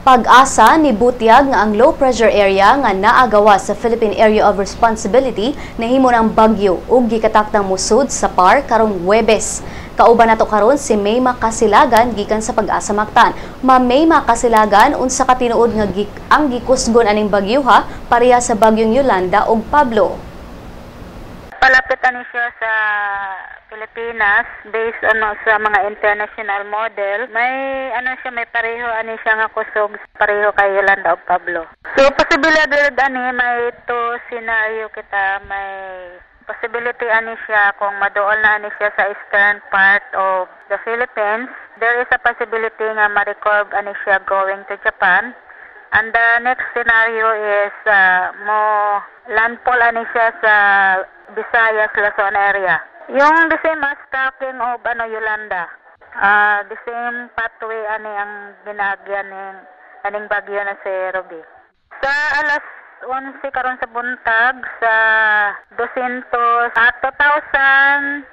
Pag-asa ni butyag nga ang low pressure area nga naagawa sa Philippine Area of Responsibility nahimo ng bagyo ug gikataktang musud sa PAR karong Huwebes. Kauban nato karon si Mayma Casilagan gikan sa Pag-asa Mactan. Ma'am Mayma Casilagan, unsa ka tinuod nga ang gikusgon aning bagyo ha pareha sa bagyong Yolanda ug Pablo? Palapit ani siya sa Pilipinas based sa mga international model. May may pareho ani siya nga kusog pareho kay Yolanda ug Pablo. So posibilidad ani may two scenario kita, may possibility ani siya kung maduol na ani siya sa eastern part of the Philippines. There is a possibility nga ma-record ani siya going to Japan. And the next scenario is mo landfall ani siya sa Visayas, Luzon area. Yung the same as tracking of Yolanda. The same pathway ani ang binagyan aning bagyo na si Ruby. Sa alas 11 karon sa buntag sa 2,326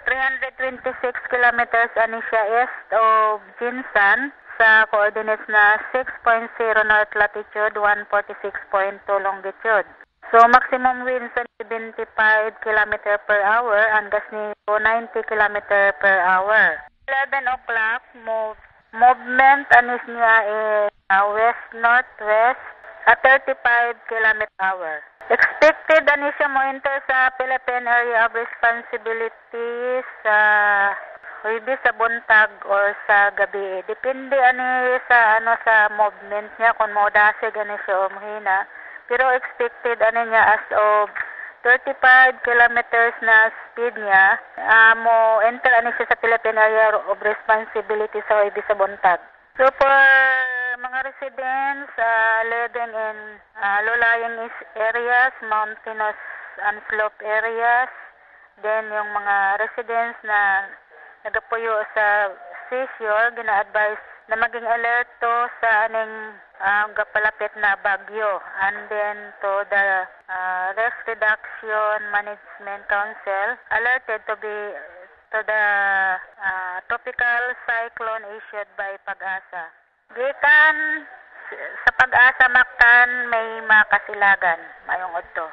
kilometers ani siya east of Jinsan sa coordinates na 6.0 north latitude, 146.2 longitude. So maximum winds sa 75 km per hour, hanggang ni 90 km per hour. 11 o'clock, movement anis niya west-northwest at 35 km per hour. Expected ani siya mo enter sa Philippine Area of Responsibility sa Huwebes sa buntag or sa gabi. Depende ani sa sa movement niya kung maudasig ani siya o mahina. Pero expected ani niya as of 35 kilometers na speed niya, mo enter ani siya sa Philippine Area of Responsibility sa Huwebes sa buntag. So for mga residents living in low-lying areas, mountainous and slope areas, then yung mga residents na nagapuyo sa seashore, gina-advise na maging alerto sa aning gapalapit na bagyo, and then to the Risk Reduction Management Council alerted to the tropical cyclone issued by Pag-asa. Gikan sa Pag-asa Mactan, Mayma Casilagan, mayong udto.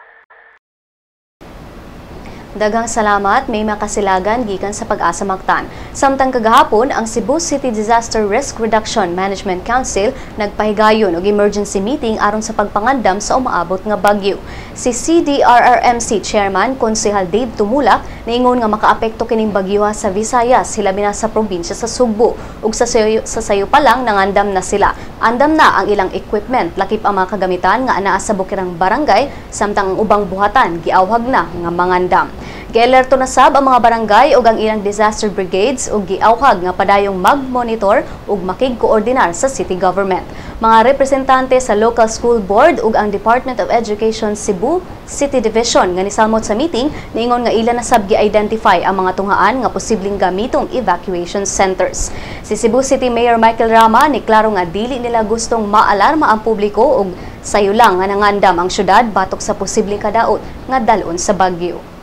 Daghang salamat, Mayma Casilagan gikan sa Pag-asa Mactan. Samtang kagahapon, ang Cebu City Disaster Risk Reduction Management Council nagpahigayon og emergency meeting aron sa pagpangandam sa umaabot nga bagyo. Si CDRRMC Chairman Konsehal Dave Tumulak niingon nga makaapekto kining bagyo sa Visayas, hilabi na sa probinsya sa Sugbo, ug sa sayo pa lang nangandam na sila. Andam na ang ilang equipment, lakip ang mga kagamitan nga anaa sa bukirang barangay, samtang ang ubang buhatan giawhag na nga mangandam. Gialerto na sab ang mga barangay ug ang ilang disaster brigades ug giawhag nga padayong mag-monitor ug makig-koordinar sa city government. Mga representante sa local school board ug ang Department of Education Cebu City Division nga nisamot sa meeting niingon nga ila na sab gi-identify ang mga tunghaan nga posibleng gamitong evacuation centers. Si Cebu City Mayor Michael Rama niklaro nga dili nila gustong maalarma ang publiko ug sayo lang nga nangandam ang syudad batok sa posibleng kadaot nga dalon sa bagyo.